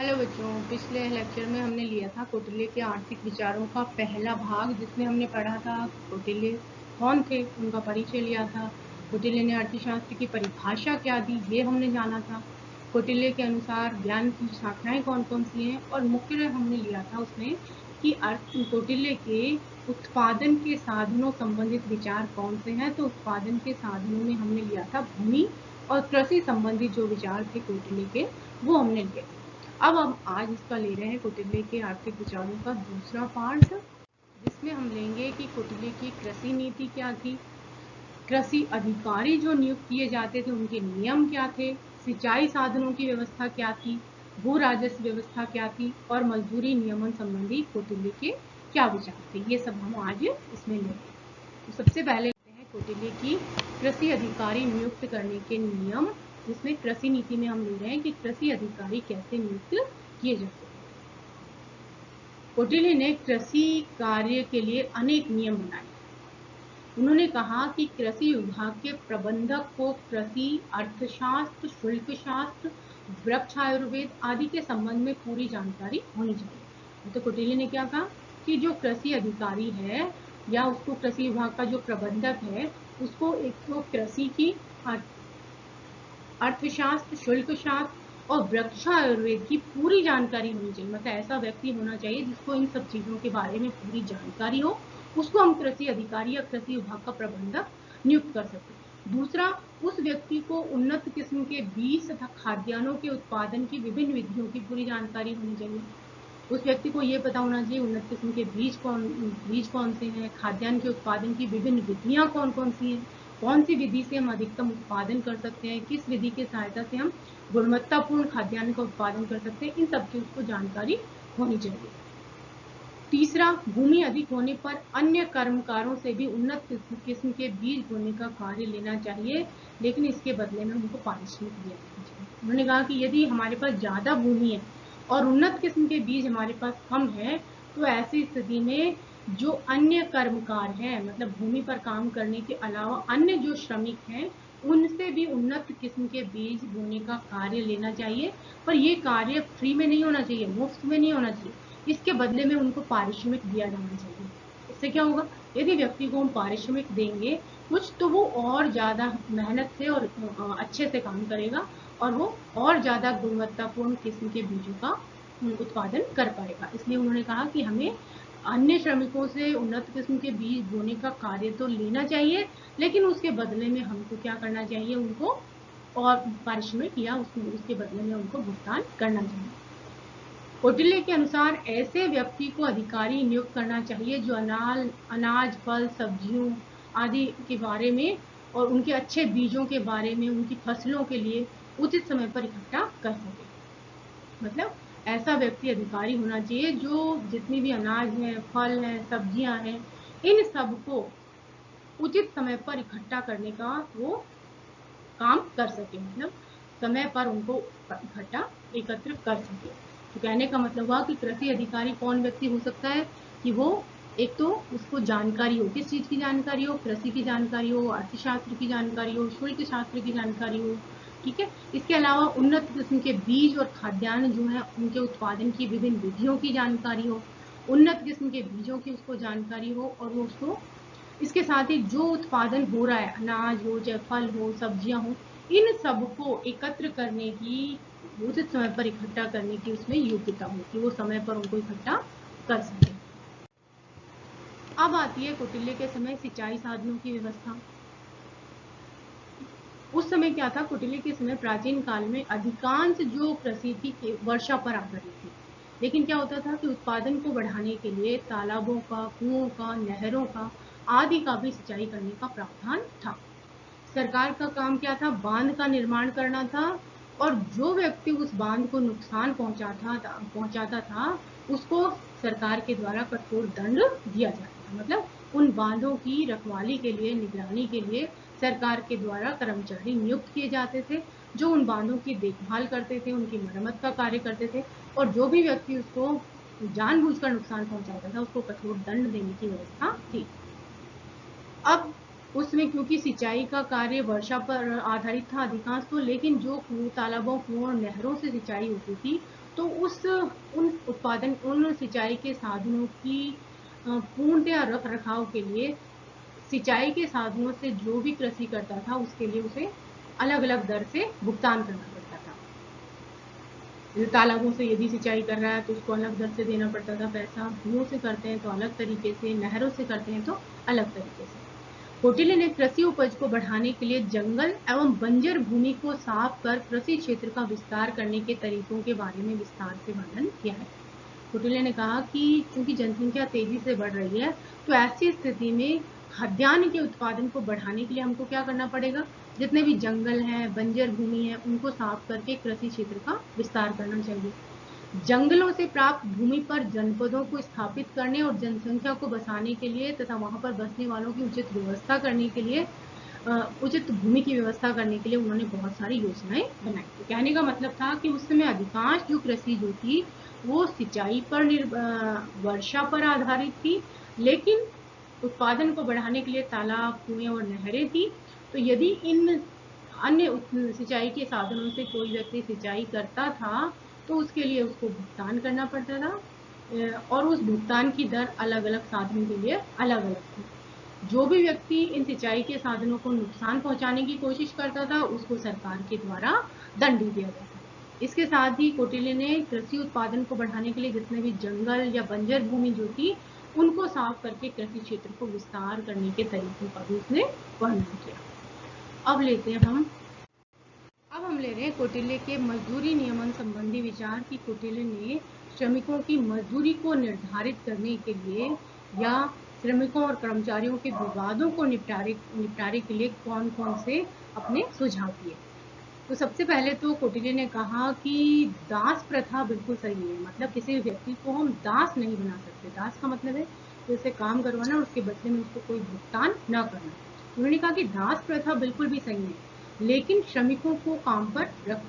Hello बच्चों, पिछले lecture में हमने लिया था कौटिल्य के आर्थिक विचारों का पहला भाग, जिसमें हमने पढ़ा था कौटिल्य कौन थे, उनका परिचय लिया था। कौटिल्य ने अर्थशास्त्र की परिभाषा क्या दी, ये हमने जाना था। कौटिल्य के अनुसार ज्ञान की शाखाएं कौन कौन सी हैं, और मुख्य हमने लिया था उसमें कि कौटिल्य के उत्पादन के साधनों संबंधित विचार कौन से हैं। तो उत्पादन के साधनों में हमने लिया था भूमि और कृषि संबंधित जो विचार थे कौटिल्य के, वो हमने लिए। अब हम आज इसका ले रहे हैं कौटिल्य के आर्थिक विचारों का दूसरा पार्ट, जिसमें हम लेंगे कि कौटिल्य की कृषि नीति क्या थी, कृषि अधिकारी जो नियुक्त किए जाते थे उनके नियम क्या थे, सिंचाई साधनों की व्यवस्था क्या थी, भू राजस्व व्यवस्था क्या थी, और मजदूरी नियमन संबंधी कौटिल्य के क्या विचार थे। ये सब हम आज इसमें लेंगे। तो सबसे पहले लेते हैं कौटिल्य की कृषि अधिकारी नियुक्त करने के नियम, जिसमें कृषि नीति में हम ले रहे हैं कि कृषि अधिकारी कैसे नियुक्त किए जाते हैं। कौटिल्य ने कृषि कार्य के लिए अनेक नियम बनाए। उन्होंने कहा कि कृषि विभाग के प्रबंधक को कृषि अर्थशास्त्र, शुल्क शास्त्र, वृक्ष आयुर्वेद आदि के संबंध में पूरी जानकारी होनी चाहिए। तो कौटिल्य ने क्या कहा कि जो कृषि अधिकारी है या उसको कृषि विभाग का जो प्रबंधक है, उसको एक तो कृषि की, अर्थशास्त्र, शुल्क शास्त्र और वृक्ष आयुर्वेद की पूरी जानकारी होनी चाहिए। मतलब ऐसा व्यक्ति होना चाहिए जिसको इन सब चीजों के बारे में पूरी जानकारी हो, उसको हम कृषि अधिकारी या कृषि विभाग का प्रबंधक नियुक्त कर सकते। दूसरा, उस व्यक्ति को उन्नत किस्म के बीज तथा खाद्यान्नों के उत्पादन की विभिन्न विधियों की पूरी जानकारी होनी चाहिए। उस व्यक्ति को ये पता होना चाहिए उन्नत किस्म के बीज कौन से हैं, खाद्यान्न के उत्पादन की विभिन्न विधियां कौन कौन सी हैं, कौन सी विधि से हम अधिकतम उत्पादन कर सकते हैं, किस विधि की सहायता से हम गुणवत्तापूर्ण खाद्यान्न का उत्पादन कर सकते हैं, इन सब की उसको जानकारी होनी चाहिए। तीसरा, भूमि अधिक होने पर अन्य कर्मकारों से भी उन्नत किस्म के बीज बोने का कार्य लेना चाहिए, लेकिन इसके बदले में उनको पारिश्रमिक दिया जाना चाहिए। उन्होंने कहा कि यदि हमारे पास ज्यादा भूमि है और उन्नत किस्म के बीज हमारे पास कम है, तो ऐसी स्थिति में जो अन्य कर्मकार हैं, मतलब भूमि पर काम करने के अलावा अन्य जो श्रमिक हैं, उनसे भी उन्नत किस्म के बीज बोने का कार्य लेना चाहिए। पर ये कार्य फ्री में नहीं होना चाहिए, मुफ्त में नहीं होना चाहिए, इसके बदले में उनको पारिश्रमिक दिया जाना चाहिए। इससे क्या होगा, यदि व्यक्ति को हम पारिश्रमिक देंगे कुछ, तो वो और ज्यादा मेहनत से और अच्छे से काम करेगा, और वो और ज्यादा गुणवत्तापूर्ण किस्म के बीजों का उत्पादन कर पाएगा। इसलिए उन्होंने कहा कि हमें अन्य श्रमिकों से उन्नत किस्म के बीज बोने का कार्य तो लेना चाहिए, लेकिन उसके बदले में हमको क्या करना चाहिए, उनको और पारिश्रमिक या उसके बदले में उनको भुगतान करना चाहिए। कौटिल्य के अनुसार ऐसे व्यक्ति को अधिकारी नियुक्त करना चाहिए जो अनाज, फल, सब्जियों आदि के बारे में और उनके अच्छे बीजों के बारे में, उनकी फसलों के लिए उचित समय पर इकट्ठा कर सके। मतलब ऐसा व्यक्ति अधिकारी होना चाहिए जो जितनी भी अनाज है, फल है, सब्जियां हैं, इन सबको उचित समय पर इकट्ठा करने का वो काम कर सके। मतलब समय पर उनको इकट्ठा एकत्र कर सके। तो कहने का मतलब हुआ कि कृषि अधिकारी कौन व्यक्ति हो सकता है कि वो एक तो उसको जानकारी हो, किस चीज की जानकारी हो, कृषि की जानकारी हो, अर्थशास्त्र की जानकारी हो, शुल्क शास्त्र की जानकारी हो, ठीक है। इसके अलावा उन्नत किस्म के बीज और खाद्यान्न जो है उनके उत्पादन की विभिन्न विधियों की जानकारी हो, उन्नत किस्म के बीजों की उसको जानकारी हो, और वो उसको इसके साथ ही जो उत्पादन हो रहा है, अनाज हो चाहे फल हो, सब्जियां हो, इन सबको एकत्र करने की, उचित समय पर इकट्ठा करने की उसमें योग्यता हो कि वो समय पर उनको इकट्ठा कर सके। अब आती है कौटिल्य के समय सिंचाई साधनों की व्यवस्था। उस समय क्या था, कौटिल्य के समय प्राचीन काल में अधिकांश जो कृषि थी वर्षा पर आधारित थी। लेकिन क्या होता था कि उत्पादन को बढ़ाने के लिए तालाबों का, कुओं का, नहरों का आदि का भी सिंचाई करने का प्रावधान था। सरकार का काम क्या था, बांध का निर्माण करना था, और जो व्यक्ति उस बांध को नुकसान पहुंचाता था उसको सरकार के द्वारा कठोर दंड दिया जाता था। मतलब उन बांधों की रखवाली के लिए, निगरानी के लिए सरकार के द्वारा कर्मचारी नियुक्त किए जाते थे, जो उन बांधों की देखभाल करते थे, उनकी मरम्मत का कार्य करते थे, और जो भी व्यक्ति उसको जानबूझकर नुकसान पहुंचाता था उसको कठोर दंड देने की व्यवस्था थी। अब उसमें क्योंकि सिंचाई का कार्य वर्षा पर आधारित था अधिकांश तो, लेकिन जो तालाबों, कुओं और नहरों से सिंचाई होती थी, तो तो उन सिंचाई के साधनों की पूर्णतया रख रखाव के लिए सिंचाई के साधनों से जो भी कृषि करता था उसके लिए उसे अलग अलग दर से भुगतान करना पड़ता था। तालाबों से यदि सिंचाई कर रहा है तो उसको अलग दर से देना पड़ता था पैसा, कुओं से करते हैं तो अलग तरीके से, नहरों से करते हैं तो अलग तरीके से। कौटिल्य ने कृषि उपज को बढ़ाने के लिए जंगल एवं बंजर भूमि को साफ कर कृषि क्षेत्र का विस्तार करने के तरीकों के बारे में विस्तार से वर्णन किया है। कौटिल्य ने कहा कि चूंकि जनसंख्या तेजी से बढ़ रही है तो ऐसी स्थिति में खाद्यान्न के उत्पादन को बढ़ाने के लिए हमको क्या करना पड़ेगा, जितने भी जंगल हैं, बंजर भूमि है, उनको साफ करके कृषि क्षेत्र का विस्तार करना चाहिए। जंगलों से प्राप्त भूमि पर जनपदों को स्थापित करने और जनसंख्या को बसाने के लिए तथा वहां पर बसने वालों की उचित व्यवस्था करने के लिए, उचित भूमि की व्यवस्था करने के लिए उन्होंने बहुत सारी योजनाएं बनाई। तो कहने का मतलब था कि उस समय अधिकांश जो कृषि जो थी वो सिंचाई पर वर्षा पर आधारित थी, लेकिन उत्पादन को बढ़ाने के लिए तालाब, कुएं और नहरें थी। तो यदि इन अन्य सिंचाई के साधनों से कोई व्यक्ति सिंचाई करता था तो उसके लिए उसको भुगतान करना पड़ता था, और उस भुगतान की दर अलग अलग साधनों के लिए अलग अलग थी। जो भी व्यक्ति इन सिंचाई के साधनों को नुकसान पहुंचाने की कोशिश करता था उसको सरकार के द्वारा दंड दिया जाता था। इसके साथ ही कौटिल्य ने कृषि उत्पादन को बढ़ाने के लिए जितने भी जंगल या बंजर भूमि जो थी उनको साफ करके कृषि क्षेत्र को विस्तार करने के तरीकों का भी उसने वर्णन किया। अब हम ले रहे हैं कौटिल्य के मजदूरी नियमन संबंधी विचार की कौटिल्य ने श्रमिकों की मजदूरी को निर्धारित करने के लिए या श्रमिकों और कर्मचारियों के विवादों को निपटारे के लिए कौन कौन से अपने सुझाव दिए। तो सबसे पहले तो कौटिल्य ने कहा कि दास प्रथा बिल्कुल सही नहीं है, मतलब किसी व्यक्ति को हम दास नहीं बना सकते। दास का मतलब है कि उसे काम करवाना और उसके बदले में उसको कोई भुगतान न करना। उन्होंने कहा कि दास प्रथा बिल्कुल भी सही नहीं, लेकिन श्रमिकों को काम पर रख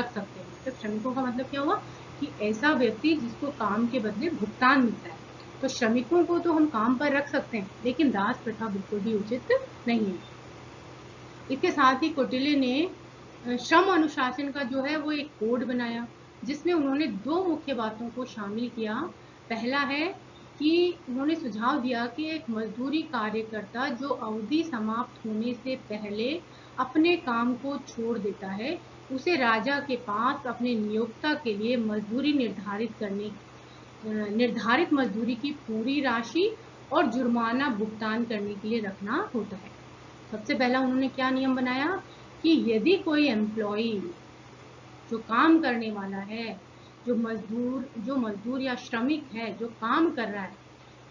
सकते हैं। मतलब श्रमिकों का मतलब क्या हुआ कि ऐसा व्यक्ति जिसको काम के बदले भुगतान मिलता है, तो श्रमिकों को तो हम काम पर रख सकते हैं, लेकिन दास प्रथा बिल्कुल भी उचित नहीं है। इसके साथ ही कौटिल्य ने श्रम अनुशासन का जो है वो एक कोड बनाया, जिसमें उन्होंने दो मुख्य बातों को शामिल किया। पहला है कि उन्होंने सुझाव दिया कि एक मजदूरी कार्यकर्ता जो अवधि समाप्त होने से पहले अपने काम को छोड़ देता है उसे राजा के पास अपने नियोक्ता के लिए मजदूरी निर्धारित मजदूरी की पूरी राशि और जुर्माना भुगतान करने के लिए रखना होता है। सबसे पहला उन्होंने क्या नियम बनाया कि यदि कोई एम्प्लॉई जो काम करने वाला है, जो मजदूर या श्रमिक है जो काम कर रहा है,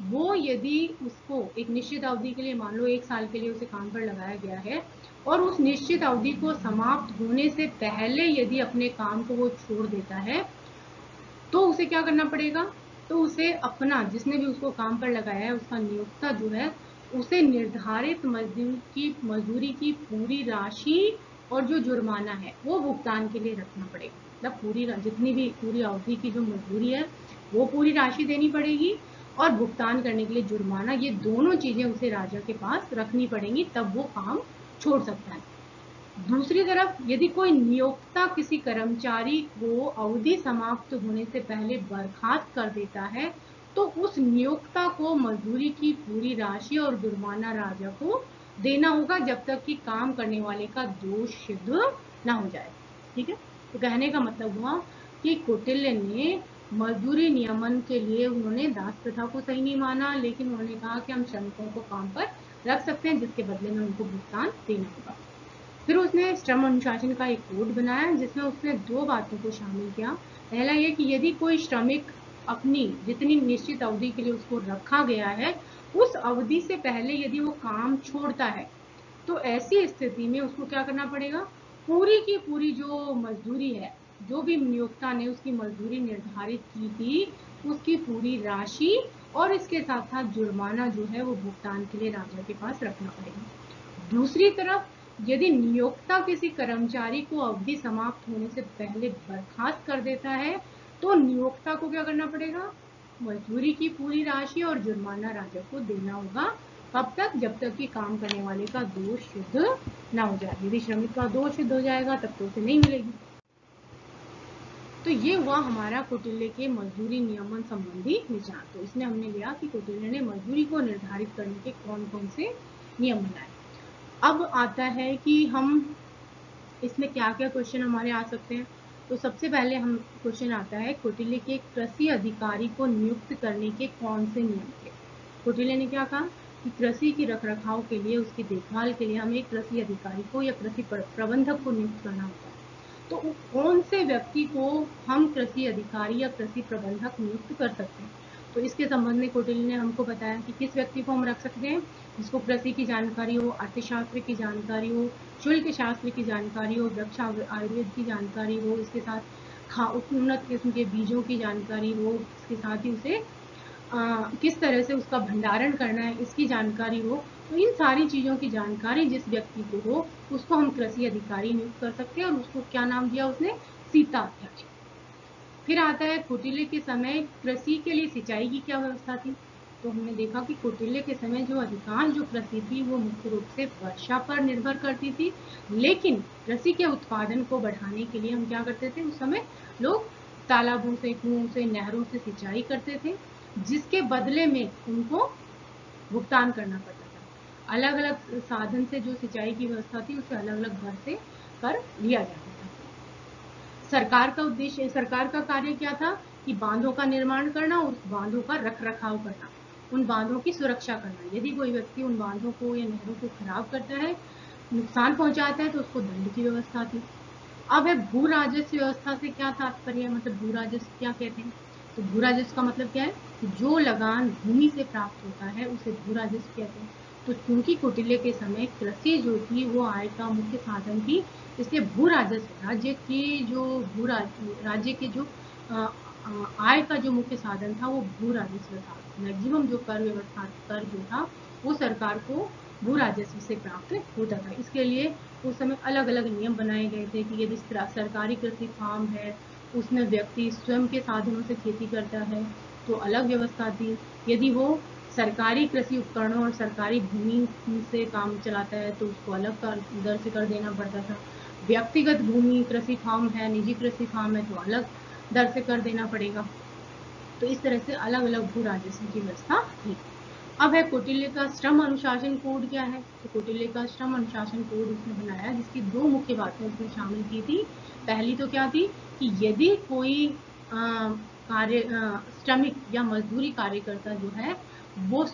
वो यदि उसको एक निश्चित अवधि के लिए, मान लो 1 साल के लिए उसे काम पर लगाया गया है और उस निश्चित अवधि को समाप्त होने से पहले यदि अपने काम को वो छोड़ देता है तो उसे क्या करना पड़ेगा, तो उसे अपना, जिसने भी उसको काम पर लगाया है, उसका नियोक्ता जो है उसे निर्धारित मजदूरी की पूरी राशि और जो जुर्माना है वो भुगतान के लिए रखना पड़ेगा। मतलब जितनी भी पूरी अवधि की जो मजदूरी है वो पूरी राशि देनी पड़ेगी और भुगतान करने के लिए जुर्माना, ये दोनों चीजें उसे राजा के पास रखनी पड़ेंगी, तब वो काम छोड़ सकता है। दूसरी तरफ यदि कोई नियोक्ता किसी कर्मचारी को अवधि समाप्त होने से पहले बर्खास्त कर देता है तो उस नियोक्ता को मजदूरी की पूरी राशि और जुर्माना राजा को देना होगा जब तक कि काम करने वाले का दोष सिद्ध ना हो जाए। ठीक है, तो कहने का मतलब हुआ कि कौटिल्य ने मजदूरी नियमन के लिए उन्होंने दास प्रथा को सही नहीं माना, लेकिन उन्होंने कहा कि हम श्रमिकों को काम पर रख सकते हैं जिसके बदले में उनको भुगतान देना होगा। फिर उसने श्रम अनुशासन का एक कोड बनाया जिसमें उसने दो बातों को शामिल किया। पहला ये कि यदि कोई श्रमिक अपनी जितनी निश्चित अवधि के लिए उसको रखा गया है उस अवधि से पहले यदि वो काम छोड़ता है तो ऐसी स्थिति में उसको क्या करना पड़ेगा, पूरी की पूरी जो मजदूरी है, जो भी नियोक्ता ने उसकी मजदूरी निर्धारित की थी उसकी पूरी राशि और इसके साथ साथ जुर्माना जो है वो भुगतान के लिए राजा के पास रखना पड़ेगा। दूसरी तरफ यदि नियोक्ता किसी कर्मचारी को अवधि समाप्त होने से पहले बर्खास्त कर देता है तो नियोक्ता को क्या करना पड़ेगा, मजदूरी की पूरी राशि और जुर्माना राजा को देना होगा। कब तक, जब तक कि काम करने वाले का दोष सिद्ध ना हो जाए। यदि श्रमिक का दोष सिद्ध हो जाएगा तब तो उसे नहीं मिलेगी। तो ये हुआ हमारा कौटिल्य के मजदूरी नियमन संबंधी विचार। तो इसमें हमने लिया कि कौटिल्य ने मजदूरी को निर्धारित करने के कौन कौन से नियम बनाए। अब आता है कि हम इसमें क्या क्या क्वेश्चन हमारे आ सकते हैं। तो सबसे पहले हम क्वेश्चन आता है कौटिल्य के कृषि अधिकारी को नियुक्त करने के कौन से नियम थे। कौटिल्य ने क्या कहा कि कृषि की रखरखाव के लिए, उसकी देखभाल के लिए हमें कृषि अधिकारी को या कृषि प्रबंधक को नियुक्त करना होता है। तो कौन से व्यक्ति को हम कृषि अधिकारी या कृषि प्रबंधक नियुक्त कर सकते हैं। तो इसके संबंध में कौटिल्य ने हमको बताया कि किस व्यक्ति को हम रख सकते हैं जिसको कृषि की जानकारी हो, अर्थशास्त्र की जानकारी हो, शुल्क शास्त्र की जानकारी हो, वृक्ष आयुर्वेद की जानकारी हो, इसके साथ उन्नत किस्म के बीजों की जानकारी हो, इसके साथ ही उसे किस तरह से उसका भंडारण करना है इसकी जानकारी हो। तो इन सारी चीज़ों की जानकारी जिस व्यक्ति को हो उसको हम कृषि अधिकारी नियुक्त कर सकते हैं और उसको क्या नाम दिया उसने, सीता अध्यक्ष। फिर आता है कौटिल्य के समय कृषि के लिए सिंचाई की क्या व्यवस्था थी। तो हमने देखा कि कौटिल्य के समय जो अधिकांश जो कृषि थी वो मुख्य रूप से वर्षा पर निर्भर करती थी, लेकिन कृषि के उत्पादन को बढ़ाने के लिए हम क्या करते थे, उस समय लोग तालाबों से, कुओं से, नहरों से सिंचाई करते थे, जिसके बदले में उनको भुगतान करना पड़ता था। अलग अलग साधन से जो सिंचाई की व्यवस्था थी उसे अलग अलग दर से कर लिया जाता था। सरकार का उद्देश्य, सरकार का कार्य क्या था कि बांधों का निर्माण करना और उस बांधों का रख रखाव करना, उन बांधों की सुरक्षा करना। यदि कोई व्यक्ति उन बांधों को या नहरों को खराब करता है, नुकसान पहुंचाता है, तो उसको दंड की व्यवस्था थी। अब है भू राजस्व व्यवस्था से क्या तात्पर्य, मतलब भू राजस्व क्या कहते हैं। तो भू राजस्व का मतलब क्या है, जो लगान भूमि से प्राप्त होता है उसे भू राजस्व कहते हैं। तो क्योंकि कौटिल्य के समय कृषि जो थी वो आय का मुख्य साधन थी, इसलिए भू राजस्व राज्य के जो आय का जो मुख्य साधन था वो भू राजस्व था। मैक्सिमम जो कर व्यवस्था, कर जो था वो सरकार को भू राजस्व से प्राप्त होता था। इसके लिए उस समय अलग अलग नियम बनाए गए थे कि यदि सरकारी कृषि फार्म है उसमें व्यक्ति स्वयं के साधनों से खेती करता है तो अलग व्यवस्था थी। यदि वो सरकारी कृषि उपकरणों और सरकारी भूमि से काम चलाता है तो उसको अलग दर से कर देना पड़ता था। व्यक्तिगत भूमि कृषि फार्म है, निजी कृषि फार्म है, तो अलग दर से कर देना पड़ेगा। तो इस तरह से अलग अलग भू राजस्व की व्यवस्था थी। अब है कौटिल्य का श्रम अनुशासन कोड क्या है। तो कौटिल्य का श्रम अनुशासन कोड उसने बनाया जिसकी दो मुख्य बातें उसने शामिल की थी। पहली तो क्या थी कि यदि कोई श्रमिक या मजदूरी कार्यकर्ता जो है वो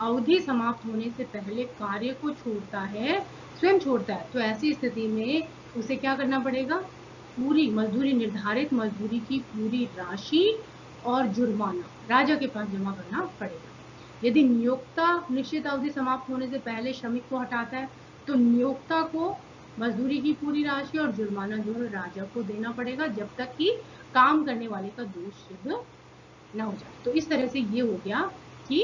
अवधि समाप्त होने से पहले कार्य को छोड़ता है, स्वयं छोड़ता है, तो ऐसी स्थिति में उसे क्या करना पड़ेगा, पूरी मजदूरी, निर्धारित मजदूरी की पूरी राशि और जुर्माना राजा के पास जमा करना पड़ेगा। यदि नियोक्ता निश्चित अवधि समाप्त होने से पहले श्रमिक को हटाता है तो नियोक्ता को मजदूरी की पूरी राशि और जुर्माना जो है राजा को देना पड़ेगा जब तक कि काम करने वाले का दोष सिद्ध न हो जाए। तो इस तरह से ये हो गया कि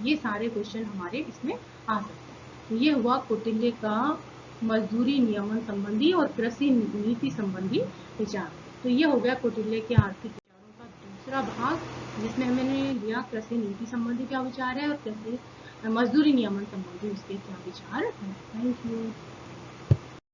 ये सारे क्वेश्चन हमारे इसमें आ सकते हैं। तो ये हुआ कौटिल्य का मजदूरी नियमन संबंधी और कृषि नीति संबंधी विचार। तो ये हो गया कौटिल्य के आर्थिक विचारों का दूसरा भाग, जिसमें हमने लिया कृषि नीति संबंधी क्या विचार है और कृषि मजदूरी नियमन संबंधी उसके क्या विचार है। Thank you.